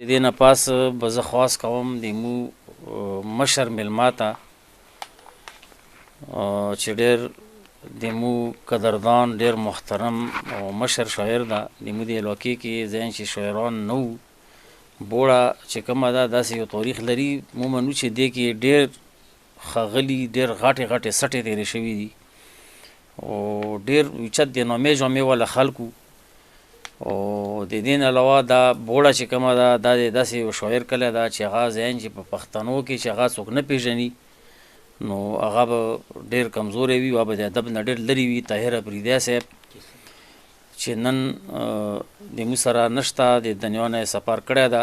د دې نه پاس به زه خواست کوم د مو مشر میلمه ته چې ډېر د مو قدردان ډېر محترم او مشر شاعر ده د مو د علاقې کې ځین چې شاعران نه وو بوړه چې کومه ده داسې یو تاریخ لري مو منو چې دې کې ډېر ښاغلي ډېر غټې غټې سټې تېرې شوي دي او ډېر اوچت د نامې جامې والا خلکو او د دې نه علاوه دا بوړه چې کومه ده دا داسې یو شاعر کلی ده چې هغه ځین چې په پښتنو کې چې هغه څوک نه پېژني نو هغه به ډېر کمزوری وي او به د ادب نه ډېر لرې وي طاهر افریدی صاحب چې نن د مو سره نشته د دنیا نه یې سفر کړی ده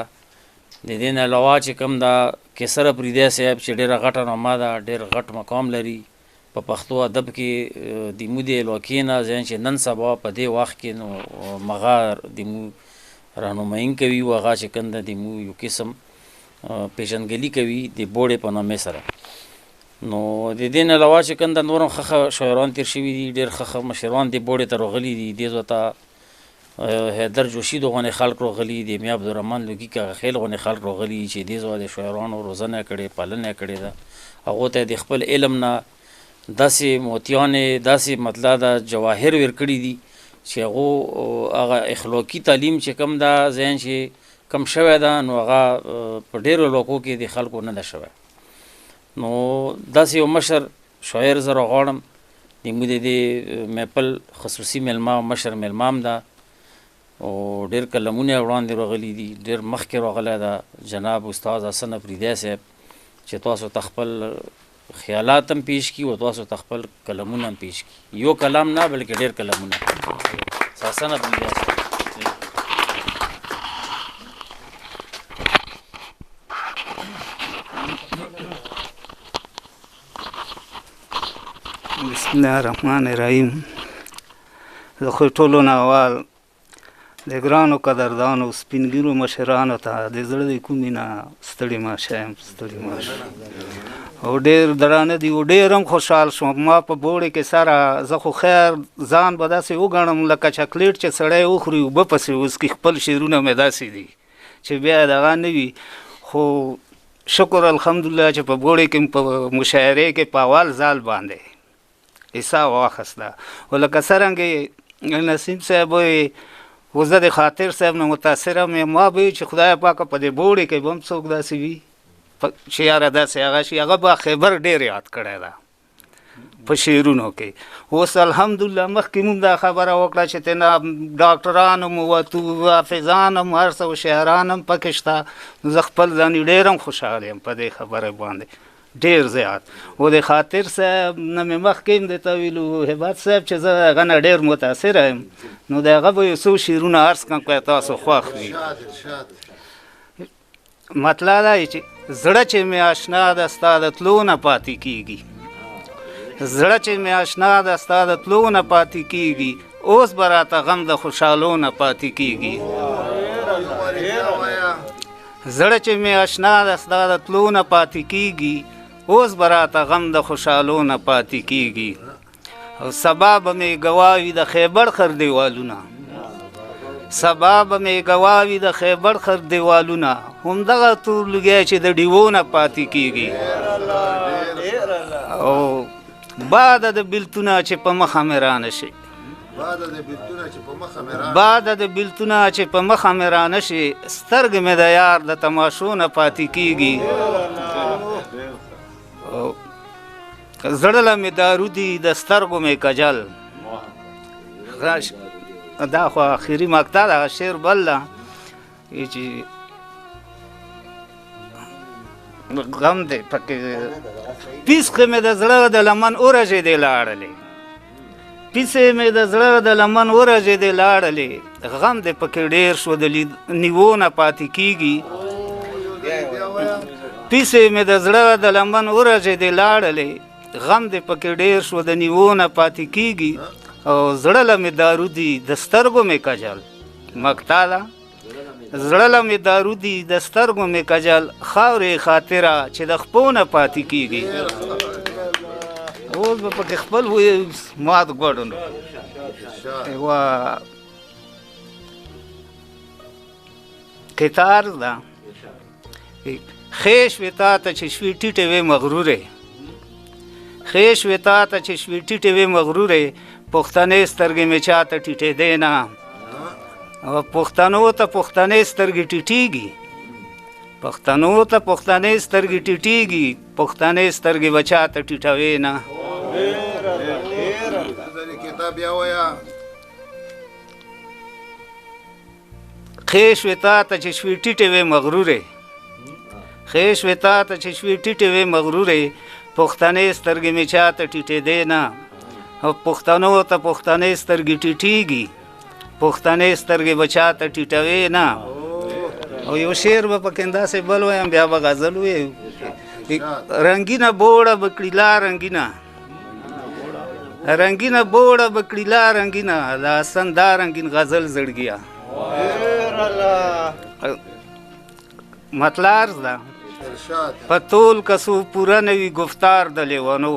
د دې نه علاوه چې کوم ده کیسر افریدی صاحب چې ډېره غټه نامه ده ډېر غټ مقام لري په پښتو ادب کې د مو د علاقې نه ځین چې نن سبا په دې وخت کې نو مغه د مو رهنمایي کوي او هغه چې کوم ده د مو یو قسم پیژندګلي کوي د بوړې په نامې سره نو د دې نه علاوه چې کوم ده نور هم ښه شاعران تېر شوي دي ډېر ښه مشران دې بوړې ته راغلي دي دې ځای حیدر جوشي د غونې خلک راغلي دي میا عبدالرحمن لوګي کاغه خیل غونې خلک راغلي چې دې ځای د شاعرانو روزنه کړې پالنه کړې ده هغو ته د خپل علم نه داسې موتیانې داسې مطلب ده جواهر ورکړي دي چې هغو هغه اخلاقي تعلیم چې کوم ده ځین چې کم شوی ده نو هغه په ډېرو علاقو کې د خلکو نه ده شوی نو داسې یو مشر شاعر زه راغواړم د مو د دې میپل خصوصي میلمه او مشر میلمه هم ده او ډېر قلمونه یې وړاندې راغلي دي ډېر مخکې راغلی ده جناب استاد حسن افریدی صاحب چې تاسو ته خپل خیالات هم پیش کی او تاسو ته خپل کلمونه هم پیش کی یو کلام نه بلکې ډېر کلمونه حسن افریدی صاحب بسم الله الرحمن الرحیم زه خو ټولو نه اول د ګرانو قدردانو سپینګیرو مشرانو ته د زړه د کومې نه ستړي ماشه یم ستړي ماشه او ډېر درانه دي او ډېر هم خوشحال شوم ما په بوړې کې سره زه خو خیر ځان به داسې وګڼم لکه چاکلیټ چې سړی وخوري اوبه پسې وڅکي خپل شعرونه مې داسې دي چې بیا دغه نه وي خو شکر الحمدلله چې په بوړې کې په مشاعرې کې په اول ځال باندې حصه واخیسته او لکه څرنګه نسیم صاحب وایي خو زه د خاطر صاحب نه متاثره یم ما به وي چې خدای پاکه په دې بوړې کې به هم څوک داسې وي چې یاره داسې هغه شي هغه به خیبر ډېر یاد کړی ده په شعرونو کې اوس الحمدلله مخکې مونږ دا خبره وکړه چې تېنه ډاکټران هم ووتو حافظان هم هر څه شاعران هم پکې شته زه خپل ځان ډېر هم خوشحاله یم په دې خبره باندې ډېر زیات او د خاطر صاحب نه مې مخکې هم درته ویلو هیبت صاحب چې زه هغه نه ډېر متاثره یم نو د هغه به یو څو شعرونه عرض کړم که تاسو خوښ وي مطلب دا چې زړه چې مې اشنا ده ستا د تلو نه پاتې کېږي زړه چې مې اشنا ده ستا د تلو نه پاتې کېږي اوس به راته غم د خوشحالو نه پاتې کېږي زړه چې مې اشنا ده ستا د تلو نه پاتې کېږي اوس به راته غم د خوشحالو نه پاتې کېږي او سبا به مې ګواوي د خیبر خر دیوالونه سبا به مې ګواوي د خیبر خر دیوالونه همدغه تور لوګی چې د ډیوو نه پاتې کېږي او بعد د بلتونه چې په مخه مې رانه شي بعد د بلتونه چې په مخه مې رانه شي سترګې مې د یار د تماشو نه پاتې کېږي زړه له مې دارو دي د سترګو مې کجل دا خو آخري مقطع دغه شعر بل ده چې غم دی پکې پیسخې مې د زړه د لمن ورژېدې لاړلې پیسې مې د زړه د لمن ورژېدې لاړلې غم دی پکې ډېر شو د نیوو نه پاتې کېږي پیسې مې د زړه د لمن ورژېدې لاړلې غم دی پکې ډېر شو د نیوو نه پاتې کېږي او زړه له مې دارو دي د سترګو مې کجل مقطع ده زړه له مې دارو دي د سترګو مې کجل خاورې خاطره چې د خپو نه پاتې کېږي اوس به پکې خپل مات ګوډو کتار ده خیش وی تا ته چې شوي ټیټې وې مغرورې خیش وی تا ته چې شوي ټیټې وې مغرورې پښتنې سترګې مې چا ته ټیټېدې نه او پښتنو ته پښتنې سترګې ټیټېږي پښتنو ته پښتنې سترګې ټیټېږي پښتنې سترګې به چا ته ټیټوې نه خیش وی تا ته چې شوي ټیټې وې مغرورې خیش وی تا ته چې شوي ټیټې وې مغرورې پښتنې سترګې مې چا ته ټیټېدې نه او پښتنو ته پښتنې سترګې ټیټېږي پښتنې سترګې به چا ته ټیټوې نه او یو شعر به پکې داسې بل وایم بیا به غزل وایو رنګینه بوړه بکړي لا رنګینه رنګینه بوړه بکړي لا رنګینه لا سندا رنګین غزل زړګیا مطلار ده پتول کسو پورا نوی گفتار د لیوانو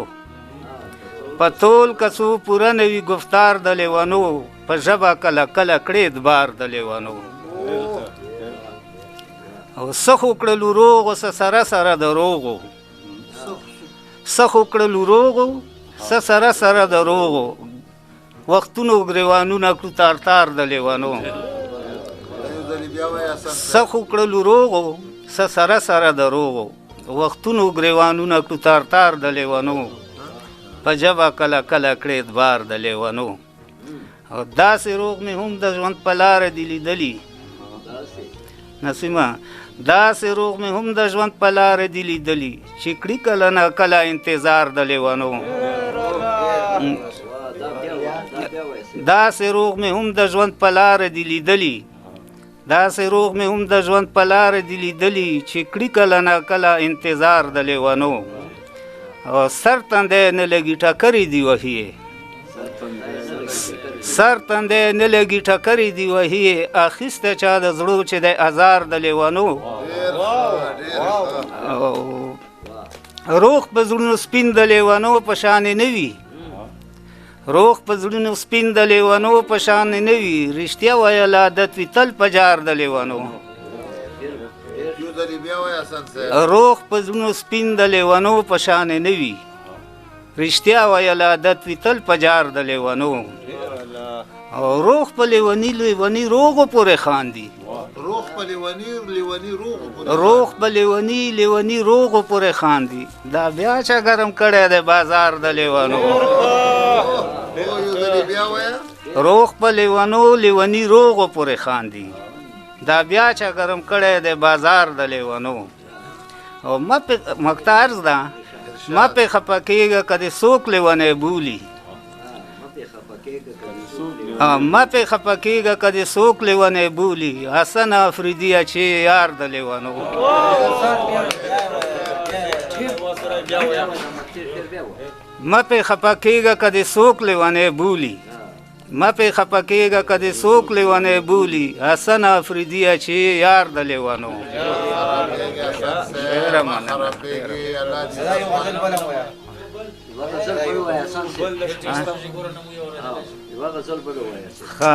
پتول کسو پورا نوی گفتار د لیوانو په ژبه کله کله کړې دبار د لیوانو او سخو کړلو روغو سره سره د روغو سخو کړلو روغو سره سره د روغو وختونو ګریوانونه کړو تار تار د لیوانو سخو کړلو روغو سره سره د روغو وختونو ګریوانونه کړو تار تار د لیوانو په ژبه کله کله کړې دبار د لیوانو او داسې روغ مې هم د ژوند په لاره دي لیدلي نسیمه داسې روغ مې هم د ژوند په لاره دي لیدلي چې کړي کله نه کله انتظار د لیوانو داسې روغ مې هم د ژوند په لاره دي لیدلي داسې روغ مې هم د ژوند په لاره دي لیدلي چې کړي کله نه کله انتظار د لیوانو او سر تندی نه لګي ټکرې دي وهي سر تندی نه لګي ټکرې دي وهي اخیسته چا د زړو چې د ازار د لیوانو روغ په زړونو سپین د لیوانو په شانې نه وي روغ په زړونو سپین د لیوانو په شانې نه وي رښتیا ویل عادت وي تل په جار د لیوانو روغ په زړونو سپین د لیوانو په شانې نه وي رښتیا ویل عادت وي تل په جار د لیوانو او روغ په لیوني لیوني روغو پورې خاندي روغ په لیوني لیوني روغو روغ په لیوني لیوني روغو پورې خاندي دا بیا چا ګرم کړی دی بازار د لیوانو روغ په لیونو لیوني روغو پورې خاندي دا بیا چا ګرم کړی دی بازار د لیوانو او مکتار زده ما پې خفه کېږه که دې څوک لیونی بولي ما پې خفه کېږه که دې څوک لیونی بولي حسن افریدیه چې یار د لیونو ما پې خفه کېږه که دې څوک لیونی بولي ما پې خفه کېږه که دې څوک لیونی بولي حسن افریدیه چې یار د لیونو ډېره مننه ښه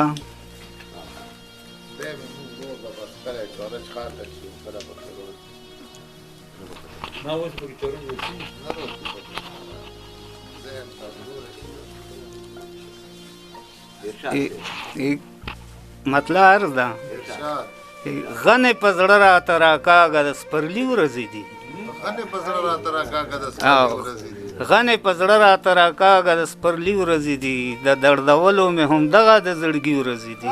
مطلع عرض ده غنې په زړه راته راکاږه د سپرلي ورځې دي غنې په زړه راته راکاږه د سپرلي ورځې دي د دردولو مې هم دغه د زړګي ورځې دي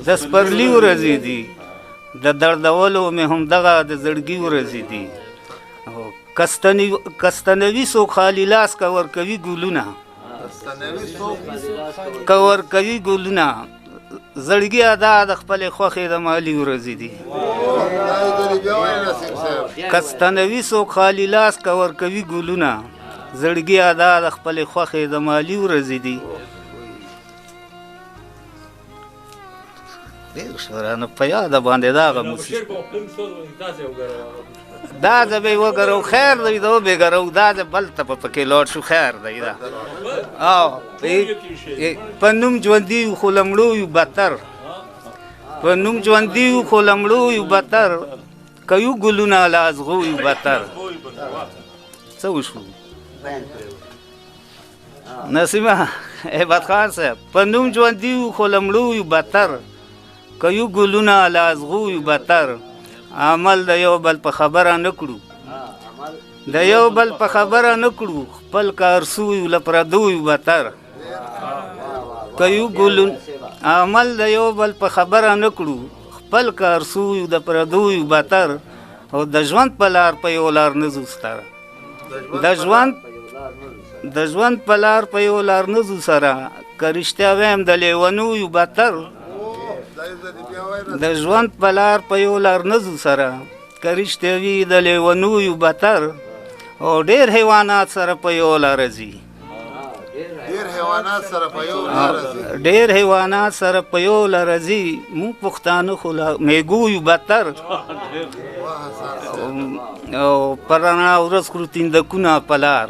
د سپرلي ورځې دي د دردولو مې هم دغه د زړګي ورځې دي کستنوي څوک خالي لاس که ورکوي ګلونه که ورکوي ګلونه زړګي ادا د خپلې خوښې د مالي ورځې دي کستنوي څوک خالي لاس که ورکوي ګلونه زړګي ادا د خپلې خوښې د مالي ورځې دي ډېر شورانه په یاده باندې دغه موسیقي دا ځه به یې وګرو خیر دی دا وبېګرو دا ځه بل ته به پکې لاړ شو خیر دی دا او په نوم ژوندي یو خو له مړو یو بدتر په نوم ژوندي یو خو له مړو یو بدتر که یو ګلونه له ازغو یو بدتر څه وشو نسیمه عباد خان صاحب په نوم ژوندي یو خو له مړو یو بدتر که یو ګلونه له ازغو یو بدتر عمل د یو بل په خبره نه کړو د یو بل په خبره نه کړو خپل کار سو یو له پردو یو بدتر که یو ګلون عمل د یو بل په خبره نه کړو خپل کار سو یو د پردو یو بدتر او د ژوند په لار په یو لار نه ځو ستاره د ژوند په لار په یو لار نه ځو سره که رښتیا وایم د لیونو یو بدتر د ژوند په لار په یو لار نه ځو سره که رښتیا وي د لیونو یو بدتر او ډېر حیوانات سره په یو لاره ځي ډېر حیوانات سره په یو لاره ځي موږ پښتانه خو له میږو یو بدتر او په رڼا ورځ کړو تیندکونه په لار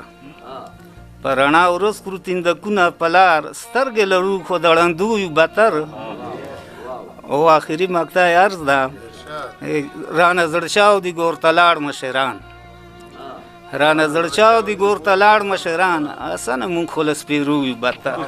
په رڼا ورځ کړو تیندکونه په لار سترګې لرو خو د ړندو یو بدتر او آخري مقطع عرض ده رانه زړه شاو دي ګور ته لاړ مشران رانه زړه شاو دي ګور ته لاړ مشران اسانه مونږ خو له سپېرو یو بدتر